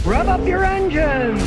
Rev up your engines!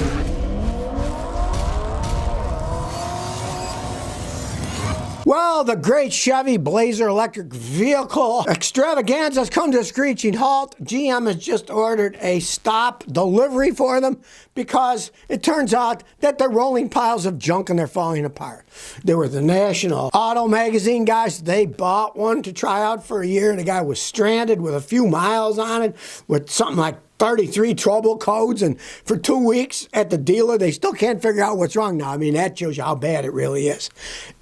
Well, the great Chevy Blazer electric vehicle extravaganza has come to a screeching halt. GM has just ordered a stop delivery for them because it turns out that they're rolling piles of junk and they're falling apart. They were the National Auto Magazine guys. They bought one to try out for a year, and the guy was stranded with a few miles on it with something like 33 trouble codes, and for 2 weeks at the dealer, they still can't figure out what's wrong now. I mean, that shows you how bad it really is.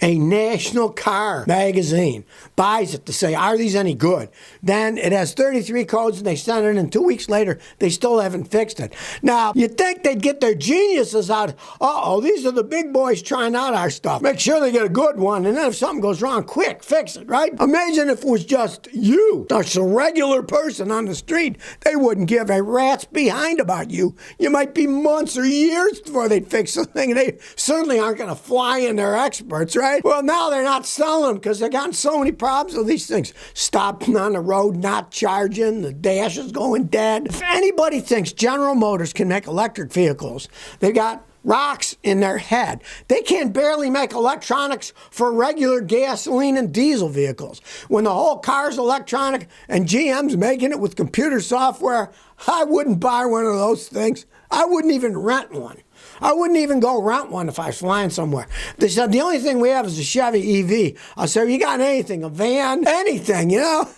A National Car Magazine buys it to say, are these any good? Then it has 33 codes, and they send it in. 2 weeks later, they still haven't fixed it. Now, you'd think they'd get their geniuses out. Uh-oh, these are the big boys trying out our stuff. Make sure they get a good one, and then if something goes wrong, quick, fix it, right? Imagine if it was just you, just a regular person on the street. They wouldn't give a rat's behind about you. You might be months or years before they fix the thing. They certainly aren't going to fly in their experts, right? Well, now they're not selling them because they've gotten so many problems with these things. Stopping on the road, not charging, the dash is going dead. If anybody thinks General Motors can make electric vehicles, they got rocks in their head. They can barely make electronics for regular gasoline and diesel vehicles. When the whole car's electronic and GM's making it with computer software, I wouldn't buy one of those things. I wouldn't even rent one. I wouldn't even go rent one if I was flying somewhere. They said, the only thing we have is a Chevy EV. I said, you got anything, a van, anything, you know?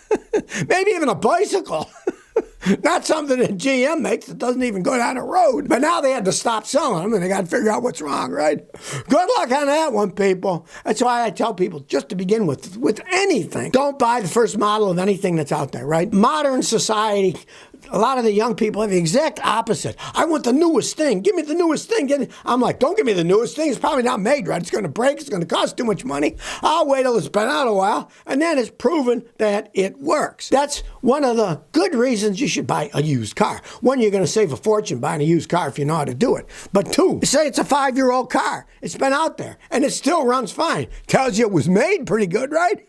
Maybe even a bicycle. Not something that GM makes that doesn't even go down the road. But now they had to stop selling them, and they got to figure out what's wrong, right? Good luck on that one, people. That's why I tell people, just to begin with anything, don't buy the first model of anything that's out there, right? Modern society, a lot of the young people have the exact opposite. I want the newest thing. Give me the newest thing. I'm like, don't give me the newest thing. It's probably not made right. It's going to break. It's going to cost too much money. I'll wait till it's been out a while, and then it's proven that it works. That's one of the good reasons you should buy a used car. One, you're going to save a fortune buying a used car if you know how to do it. But two, say it's a 5-year-old car. It's been out there, and it still runs fine. Tells you it was made pretty good, right?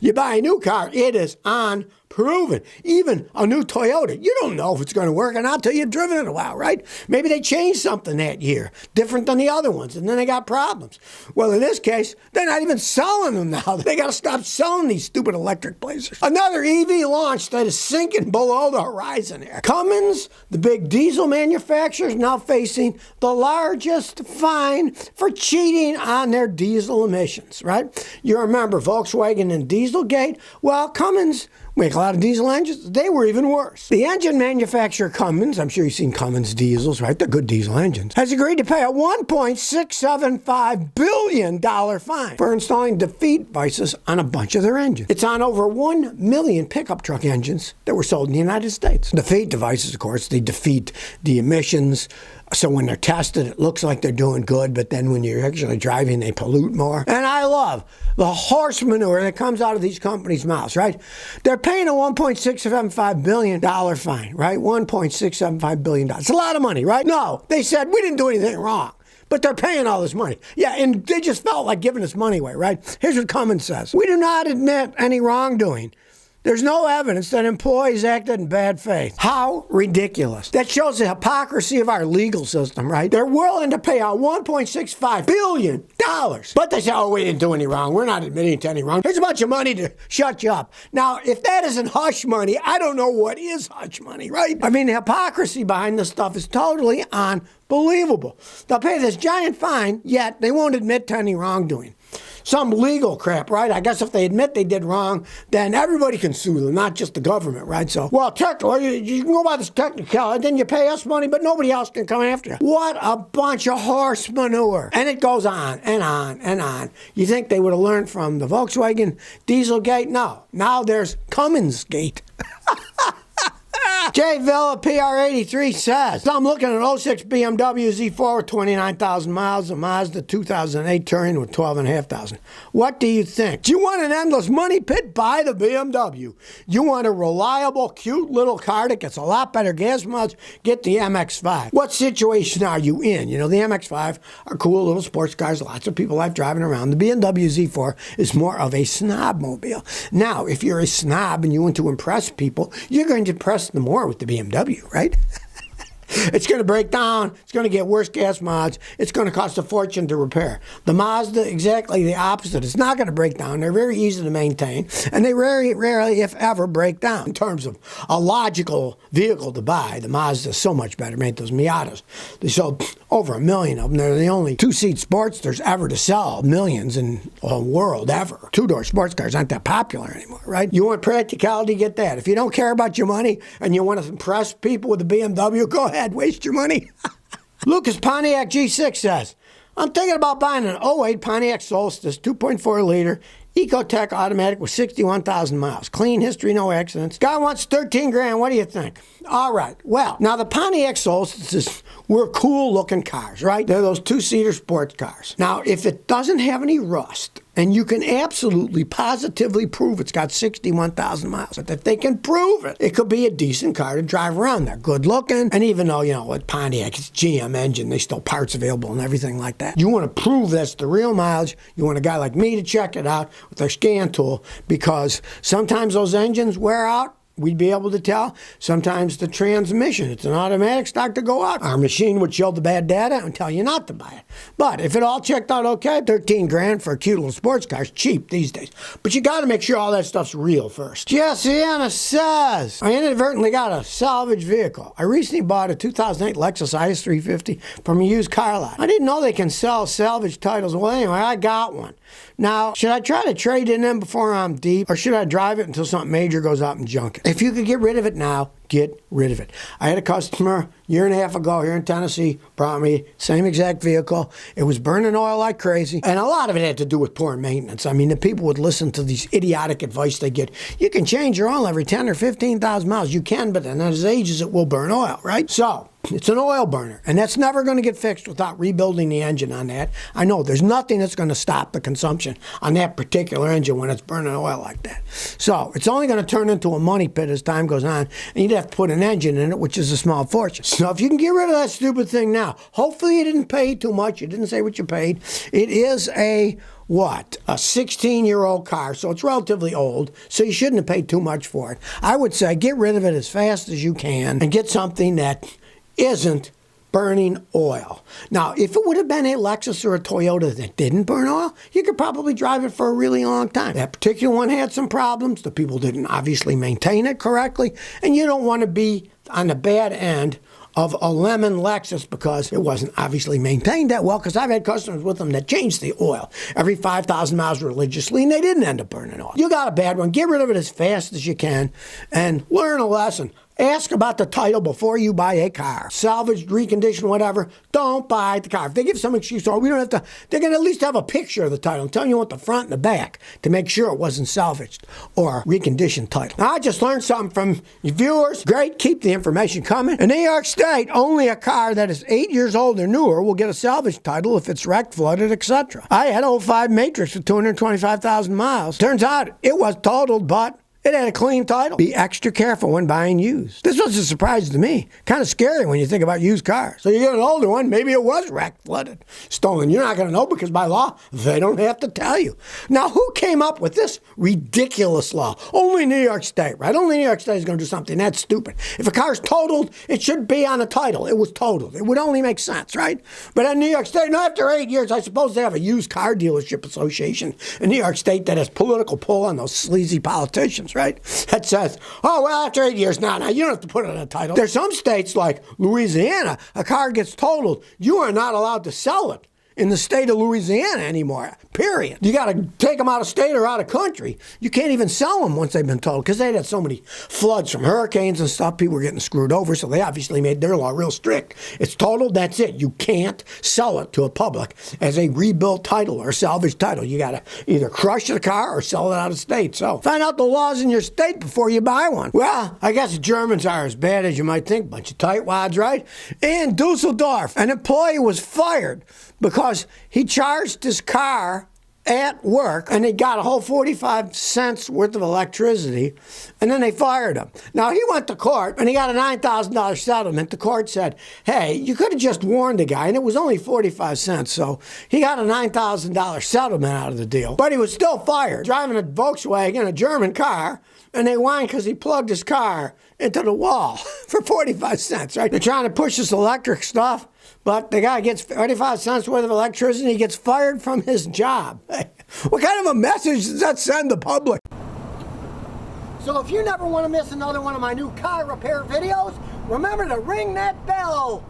You buy a new car, it is unproven. Even a new Toyota, you don't know if it's going to work or not until you've driven it a while, right? Maybe they changed something that year, different than the other ones, and then they got problems. Well, in this case, they're not even selling them now. They got to stop selling these stupid electric Blazers. Another EV launch that is sinking below the horizon here. Cummins, the big diesel manufacturer, is now facing the largest fine for cheating on their diesel emissions, right? You remember Volkswagen and Dieselgate? Well, Cummins make a lot of diesel engines. They were even worse. The engine manufacturer Cummins, I'm sure you've seen Cummins diesels, right? They're good diesel engines, has agreed to pay a $1.675 billion fine for installing defeat devices on a bunch of their engines. It's on over 1 million pickup truck engines that were sold in the United States. Defeat devices, of course, they defeat the emissions. So when they're tested, it looks like they're doing good, but then when you're actually driving, they pollute more. And I love the horse manure that comes out of these companies' mouths, right? They're paying a $1.675 billion fine, right? $1.675 billion. It's a lot of money, right? No, they said we didn't do anything wrong, but they're paying all this money. Yeah, and they just felt like giving us money away, right? Here's what Cummins says. We do not admit any wrongdoing. There's no evidence that employees acted in bad faith. How ridiculous. That shows the hypocrisy of our legal system, right? They're willing to pay out $1.65 billion. But they say, oh, we didn't do any wrong. We're not admitting to any wrong. Here's a bunch of money to shut you up. Now, if that isn't hush money, I don't know what is hush money, right? I mean, the hypocrisy behind this stuff is totally unbelievable. They'll pay this giant fine, yet they won't admit to any wrongdoing. Some legal crap, right? I guess if they admit they did wrong, then everybody can sue them, not just the government, right? So, well, technically, you can go by this technicality, then you pay us money, but nobody else can come after you. What a bunch of horse manure. And it goes on and on and on. You think they would have learned from the Volkswagen Dieselgate? No. Now there's Cummins Gate. Jay Villa, PR83 says, I'm looking at an 06 BMW Z4 with 29,000 miles, a Mazda 2008 Touring with 12,500. What do you think? Do you want an endless money pit? Buy the BMW. You want a reliable, cute little car that gets a lot better gas mileage? Get the MX-5. What situation are you in? You know, the MX-5 are cool little sports cars. Lots of people like driving around. The BMW Z4 is more of a snob mobile. Now, if you're a snob and you want to impress people, you're going to impress them more with the BMW, right? It's going to break down. It's going to get worse gas mods. It's going to cost a fortune to repair. The Mazda, exactly the opposite. It's not going to break down. They're very easy to maintain, and they rarely, if ever, break down. In terms of a logical vehicle to buy, the Mazda is so much better. Made those Miatas. They sold over 1 million of them. They're the only two-seat Sportsters ever to sell millions in the world ever. Two-door sports cars aren't that popular anymore, right? You want practicality, get that. If you don't care about your money and you want to impress people with a BMW, go ahead, waste your money. Lucas Pontiac G6 says, I'm thinking about buying an '08 Pontiac Solstice 2.4 liter Ecotec automatic with 61,000 miles. Clean history, no accidents. Guy wants 13 grand. What do you think? All right. Well, now the Pontiac Solstices were cool looking cars, right? They're those two-seater sports cars. Now, if it doesn't have any rust, and you can absolutely, positively prove it's got 61,000 miles, but if they can prove it, it could be a decent car to drive around. They're good looking, and even though, with Pontiac, it's GM engine, there's still parts available and everything like that. You want to prove that's the real mileage. You want a guy like me to check it out with their scan tool, because sometimes those engines wear out. We'd be able to tell. Sometimes the transmission, it's an automatic, start to go out. Our machine would show the bad data and tell you not to buy it. But if it all checked out okay, 13 grand for a cute little sports car is cheap these days. But you got to make sure all that stuff's real first. Jessiana says, I inadvertently got a salvage vehicle. I recently bought a 2008 Lexus IS 350 from a used car lot. I didn't know they can sell salvage titles. Well, anyway, I got one. Now, should I try to trade in them before I'm deep, or should I drive it until something major goes out and junk it? If you could get rid of it now, get rid of it. I had a customer a year and a half ago here in Tennessee, brought me same exact vehicle. It was burning oil like crazy, and a lot of it had to do with poor maintenance. I mean, the people would listen to these idiotic advice they get. You can change your oil every 10 or 15,000 miles. You can, but then as it ages, it will burn oil, right? So, it's an oil burner, and that's never going to get fixed without rebuilding the engine on that. I know there's nothing that's going to stop the consumption on that particular engine when it's burning oil like that. So it's only going to turn into a money pit as time goes on, and you'd have to put an engine in it, which is a small fortune. So if you can get rid of that stupid thing now, hopefully you didn't pay too much. You didn't say what you paid. It is a 16-year-old car, so it's relatively old, so you shouldn't have paid too much for it. I would say get rid of it as fast as you can and get something that isn't burning oil. Now, if it would have been a Lexus or a Toyota that didn't burn oil, you could probably drive it for a really long time. That particular one had some problems. The people didn't obviously maintain it correctly, and you don't want to be on the bad end of a lemon Lexus because it wasn't obviously maintained that well, because I've had customers with them that changed the oil every 5,000 miles religiously, and they didn't end up burning oil. You got a bad one, get rid of it as fast as you can and learn a lesson. Ask about the title before you buy a car. Salvaged, reconditioned, whatever. Don't buy the car. If they give some excuse, we don't have to, they're going to at least have a picture of the title and tell you what the front and the back to make sure it wasn't salvaged or reconditioned title. Now, I just learned something from your viewers. Great, keep the information coming. In New York State, only a car that is 8 years old or newer will get a salvage title if it's wrecked, flooded, etc. I had an '05 Matrix with 225,000 miles. Turns out it was totaled, but it had a clean title. Be extra careful when buying used. This was a surprise to me. Kind of scary when you think about used cars. So you get an older one, maybe it was wrecked, flooded, stolen. You're not going to know because by law, they don't have to tell you. Now, who came up with this ridiculous law? Only New York State, right? Only New York State is going to do something that stupid. If a car's totaled, it should be on the title. It was totaled. It would only make sense, right? But in New York State, no, after 8 years, I suppose they have a used car dealership association in New York State that has political pull on those sleazy politicians, right? That says, oh, well, after 8 years, now, you don't have to put it on a title. There's some states like Louisiana, a car gets totaled, you are not allowed to sell it in the state of Louisiana anymore, period. You got to take them out of state or out of country. You can't even sell them once they've been totaled because they had so many floods from hurricanes and stuff. People were getting screwed over, so they obviously made their law real strict. It's totaled, that's it. You can't sell it to a public as a rebuilt title or salvage title. You got to either crush the car or sell it out of state. So find out the laws in your state before you buy one. Well, I guess the Germans are as bad as you might think. Bunch of tightwads, right? In Dusseldorf, an employee was fired because he charged his car at work and he got a whole 45 cents worth of electricity, and then they fired him. Now, he went to court and he got a $9,000 settlement. The court said, hey, you could have just warned the guy, and it was only 45 cents, so he got a $9,000 settlement out of the deal. But he was still fired, driving a Volkswagen, a German car, and they whined because he plugged his car into the wall for 45 cents, right? They're trying to push this electric stuff, but the guy gets 35 cents worth of electricity, he gets fired from his job. What kind of a message does that send the public? So if you never want to miss another one of my new car repair videos, remember to ring that bell.